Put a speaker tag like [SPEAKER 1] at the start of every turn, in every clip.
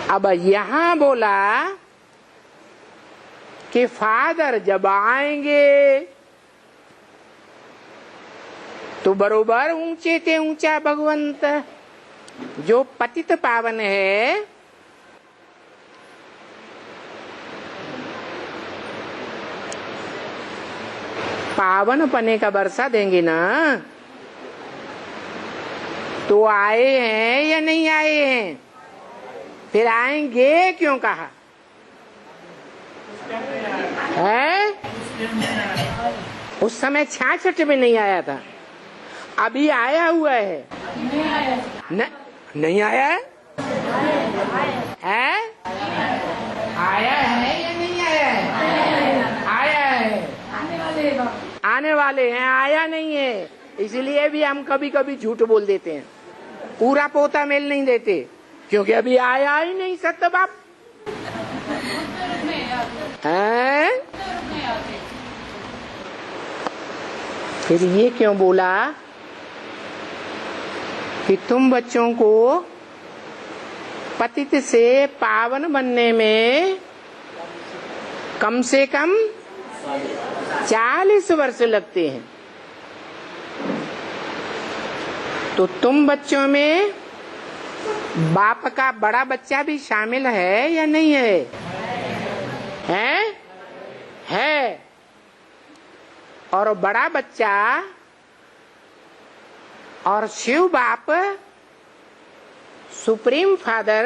[SPEAKER 1] अब यहां बोला कि फादर जब आएंगे तो बरोबर ऊंचे ते ऊंचा भगवंत जो पतित पावन है, पावन पने का वर्षा देंगे ना, तो आए हैं या नहीं आए हैं? फिर आएंगे क्यों कहा है? उस समय 66 में नहीं आया था, अभी आया हुआ है। नहीं आया है? आया है या नहीं आया है? आया है, आने वाले हैं, आया नहीं है। इसलिए भी हम कभी कभी झूठ बोल देते हैं, पूरा पोता मेल नहीं देते, क्योंकि अभी आया ही नहीं सत्य बाप है। फिर ये क्यों बोला कि तुम बच्चों को पतित से पावन बनने में कम से कम 40 वर्ष लगते हैं। तो तुम बच्चों में बाप का बड़ा बच्चा भी शामिल है या नहीं है? है। और बड़ा बच्चा और शिव बाप सुप्रीम फादर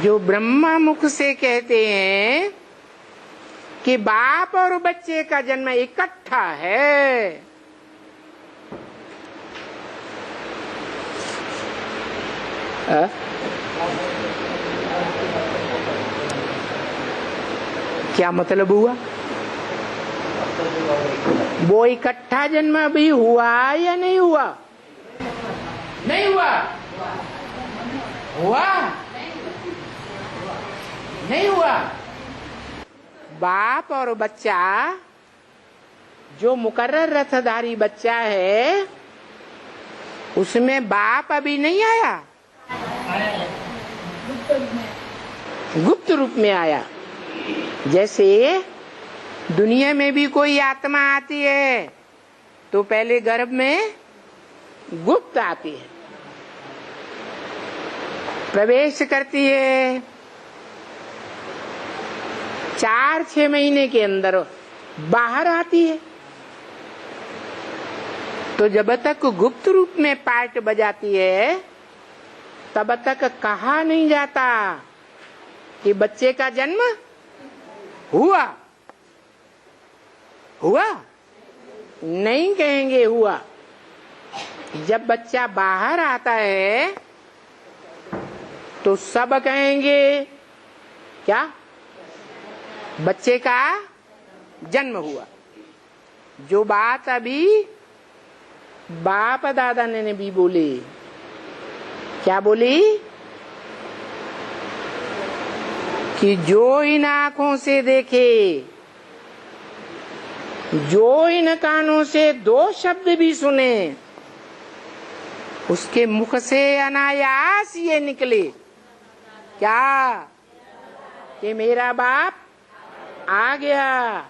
[SPEAKER 1] जो ब्रह्मा मुख से कहते हैं कि बाप और बच्चे का जन्म इकट्ठा है। क्या मतलब हुआ? वो इकट्ठा जन्म अभी हुआ या नहीं हुआ? नहीं हुआ। हुआ नहीं हुआ। बाप और बच्चा जो मुकर्रर रथधारी बच्चा है, उसमें बाप अभी नहीं आया, गुप्त रूप में आया। जैसे दुनिया में भी कोई आत्मा आती है तो पहले गर्भ में गुप्त आती है, प्रवेश करती है, 4-6 महीने के अंदर बाहर आती है। तो जब तक गुप्त रूप में पार्ट बजाती है तब तक कहा नहीं जाता कि बच्चे का जन्म हुआ। हुआ नहीं कहेंगे, हुआ। जब बच्चा बाहर आता है तो सब कहेंगे क्या? बच्चे का जन्म हुआ। जो बात अभी बाप दादा ने भी बोली, क्या बोली? कि जो इन आंखों से देखे, जो इन कानों से 2 शब्द भी सुने, उसके मुख से अनायास ये निकले क्या? कि मेरा बाप आ गया,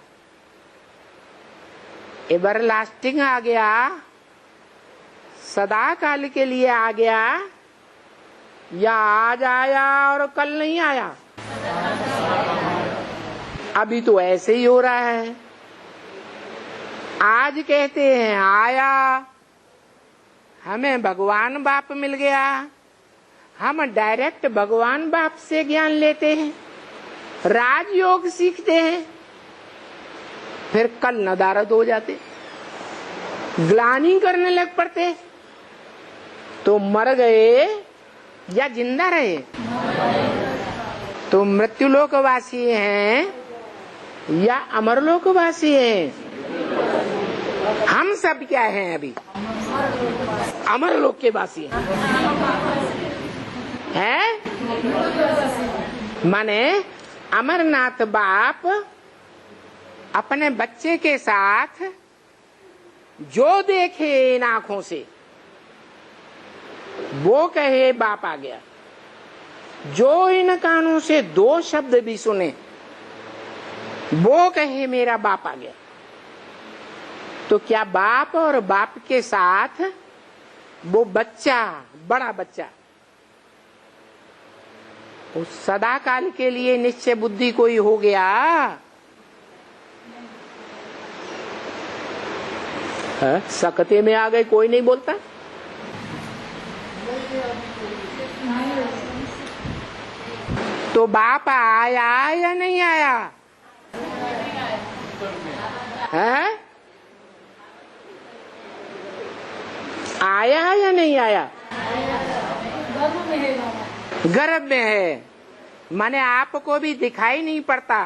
[SPEAKER 1] एवरलास्टिंग आ गया, सदा काल के लिए आ गया, या आज आया और कल नहीं आया। अभी तो ऐसे ही हो रहा है। आज कहते हैं आया, हमें भगवान बाप मिल गया, हम डायरेक्ट भगवान बाप से ज्ञान लेते हैं, राजयोग सीखते हैं, फिर कल नदारद हो जाते, ग्लानि करने लग पड़ते। तो मर गए या जिंदा रहे? तो मृत्युलोकवासी हैं या अमरलोकवासी हैं? हम सब क्या हैं? अभी अमरलोक के वासी हैं। माने अमरनाथ बाप अपने बच्चे के साथ जो देखे इन आंखों से वो कहे बाप आ गया। जो इन कानों से दो शब्द भी सुने वो कहे मेरा बाप आ गया, तो क्या बाप और बाप के साथ वो बच्चा, बड़ा बच्चा, उस सदा काल के लिए निश्चय बुद्धि कोई हो गया? सकते में आ गए, कोई नहीं बोलता। तो बाप आया या नहीं आया? है? आया या नहीं आया? गर्भ में है, माने आपको भी दिखाई नहीं पड़ता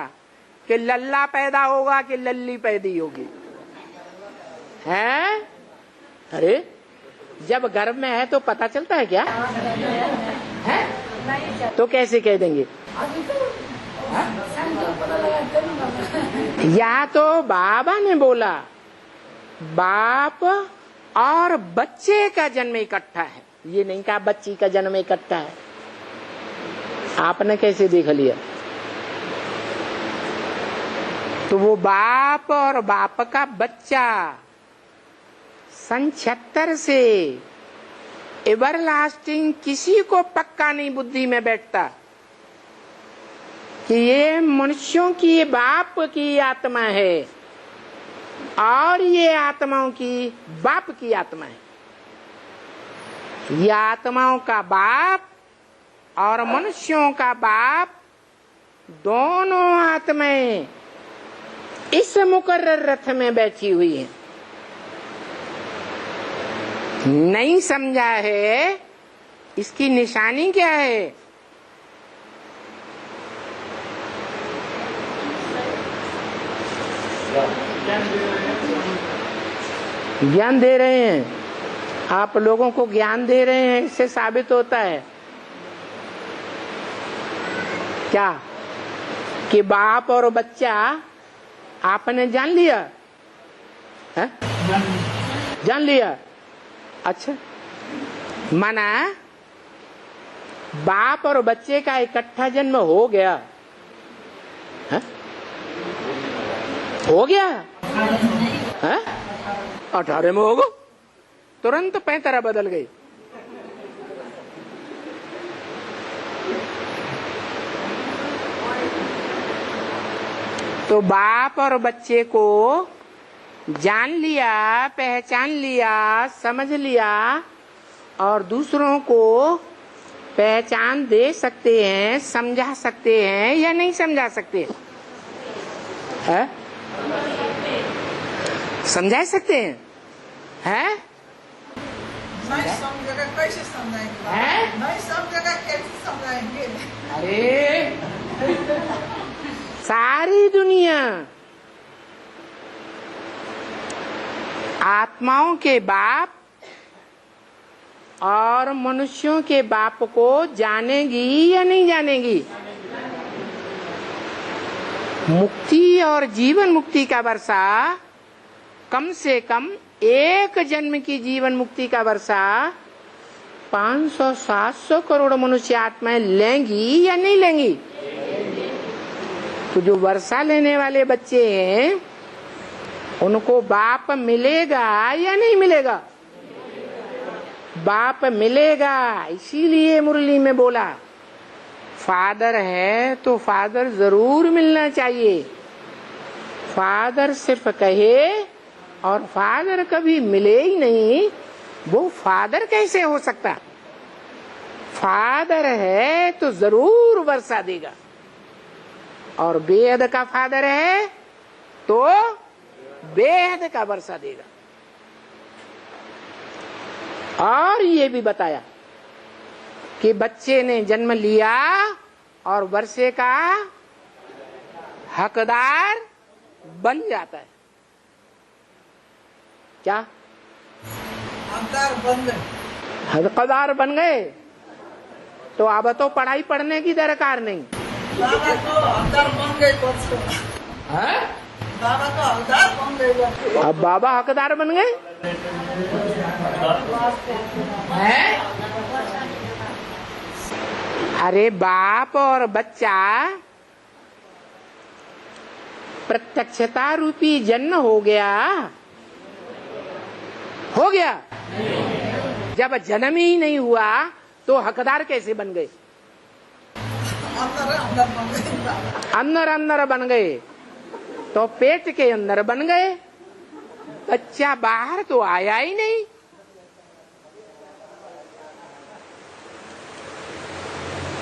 [SPEAKER 1] कि लल्ला पैदा होगा कि लल्ली पैदी होगी, है? अरे जब गर्भ में है तो पता चलता है क्या? है? तो कैसे कह देंगे? या तो बाबा ने बोला बाप और बच्चे का जन्म इकट्ठा है, ये नहीं कहा बच्ची का जन्म इकट्ठा है। आपने कैसे देख लिया? तो वो बाप और बाप का बच्चा सन 76 से एवरलास्टिंग किसी को पक्का नहीं बुद्धि में बैठता कि ये मनुष्यों की बाप की आत्मा है और ये आत्माओं की बाप की आत्मा है। ये आत्माओं का बाप और मनुष्यों का बाप दोनों आत्माएं इस मुकर्रर रथ में बैठी हुई हैं। नहीं समझा है, इसकी निशानी क्या है? ज्ञान दे रहे हैं, आप लोगों को ज्ञान दे रहे हैं, इससे साबित होता है क्या कि बाप और बच्चा आपने जान लिया है? जान लिया। अच्छा, माना बाप और बच्चे का इकट्ठा जन्म हो गया है? हो गया है? 18 में होगा, तुरंत 35 बदल गई। तो बाप और बच्चे को जान लिया, पहचान लिया, समझ लिया और दूसरों को पहचान दे सकते हैं, समझा सकते हैं या नहीं समझा सकते? है? समझा सकते हैं? है?
[SPEAKER 2] नहीं समझेगा कैसे समझाएंगे?
[SPEAKER 1] है?
[SPEAKER 2] नहीं समझेगा कैसे समझाएंगे?
[SPEAKER 1] अरे सारी दुनिया आत्माओं के बाप और मनुष्यों के बाप को जानेगी या नहीं जानेगी? मुक्ति और जीवन मुक्ति का वर्षा कम से कम एक जन्म की जीवन मुक्ति का वर्षा 500-700 करोड़ मनुष्य आत्माएं लेंगी या नहीं लेंगी? तो जो वर्षा लेने वाले बच्चे हैं उनको बाप मिलेगा या नहीं मिलेगा? बाप मिलेगा। इसीलिए मुरली में बोला फादर है तो फादर जरूर मिलना चाहिए। फादर सिर्फ कहे और फादर कभी मिले ही नहीं, वो फादर कैसे हो सकता? फादर है तो जरूर वर्षा देगा, और बेहद का फादर है तो बेहद का वर्षा देगा। और ये भी बताया कि बच्चे ने जन्म लिया और वर्षे का हकदार बन जाता है। क्या हकदार बन गए? तो अब तो पढ़ाई पढ़ने की दरकार नहीं।
[SPEAKER 2] बाबा तो हकदार बन गए। बाबा तो हकदार बन गए।
[SPEAKER 1] अब बाबा हकदार बन गए हैं? अरे बाप और बच्चा प्रत्यक्षता रूपी जन्म हो गया, हो गया। जब जन्म ही नहीं हुआ तो हकदार कैसे बन गए?
[SPEAKER 2] अंदर अंदर बन गई बाबा।
[SPEAKER 1] अंदर अंदर बन गए तो पेट के अंदर बन गए, बच्चा बाहर तो आया ही नहीं।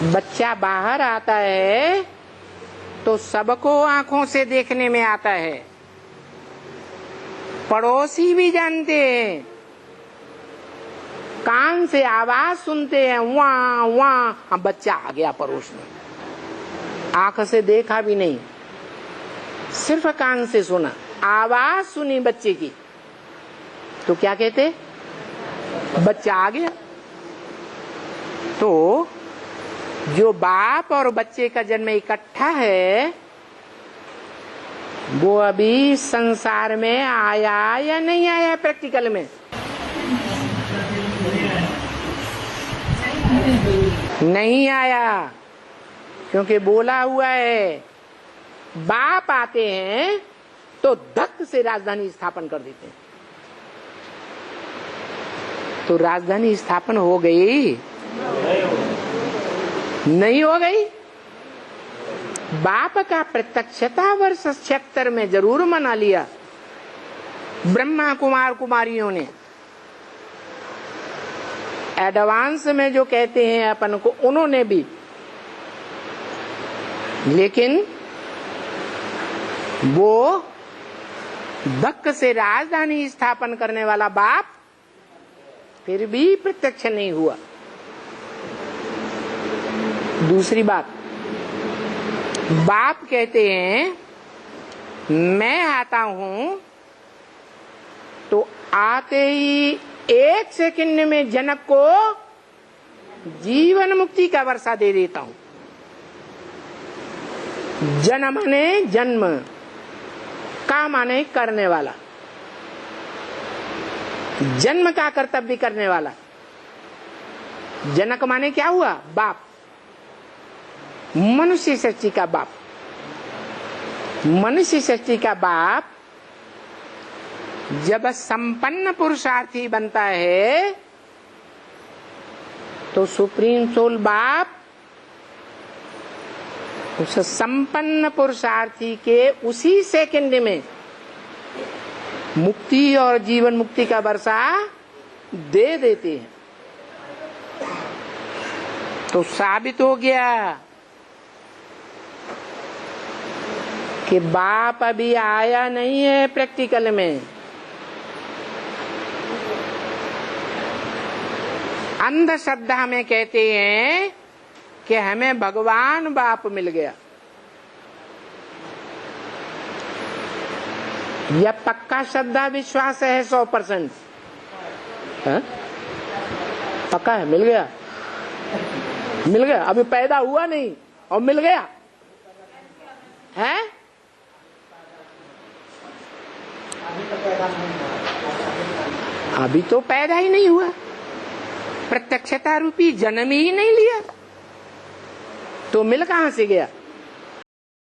[SPEAKER 1] बच्चा बाहर आता है तो सबको आंखों से देखने में आता है, पड़ोसी भी जानते हैं, कान से आवाज सुनते हैं, वहाँ वहाँ बच्चा आ गया पड़ोस में। आंख से देखा भी नहीं, सिर्फ कान से सुना, आवाज सुनी बच्चे की, तो क्या कहते? बच्चा आ गया। तो जो बाप और बच्चे का जन्म इकट्ठा है वो अभी संसार में आया या नहीं आया? प्रैक्टिकल में नहीं आया, क्योंकि बोला हुआ है बाप आते हैं तो धक से राजधानी स्थापन कर देते हैं। तो राजधानी स्थापन हो गई? नहीं हो गई। बाप का प्रत्यक्षता वर्ष 76 में जरूर मना लिया ब्रह्मा कुमार कुमारियों ने। एडवांस में जो कहते हैं अपन को, उन्होंने भी, लेकिन वो धक्क से राजधानी स्थापन करने वाला बाप फिर भी प्रत्यक्ष नहीं हुआ। दूसरी बात, बाप कहते हैं मैं आता हूं तो आते ही 1 सेकंड में जनक को जीवन मुक्ति का वर्षा दे देता हूं। जन माने जन्म, का माने करने वाला, जन्म का कर्तव्य करने वाला। जनक माने क्या हुआ? बाप, मनुष्य सृष्टि का बाप। मनुष्य सृष्टि का बाप जब संपन्न पुरुषार्थी बनता है तो सुप्रीम सोल बाप उस संपन्न पुरुषार्थी के उसी सेकंड में मुक्ति और जीवन मुक्ति का वर्षा दे देते हैं। तो साबित हो गया कि बाप अभी आया नहीं है प्रैक्टिकल में। अंधश्रद्धा में कहते हैं कि हमें भगवान बाप मिल गया। यह पक्का श्रद्धा विश्वास है 100%। पक्का है, मिल गया, मिल गया। अभी पैदा हुआ नहीं और मिल गया है। अभी तो पैदा ही नहीं हुआ, प्रत्यक्षता रूपी जन्म ही नहीं लिया, तो मिल कहां से गया?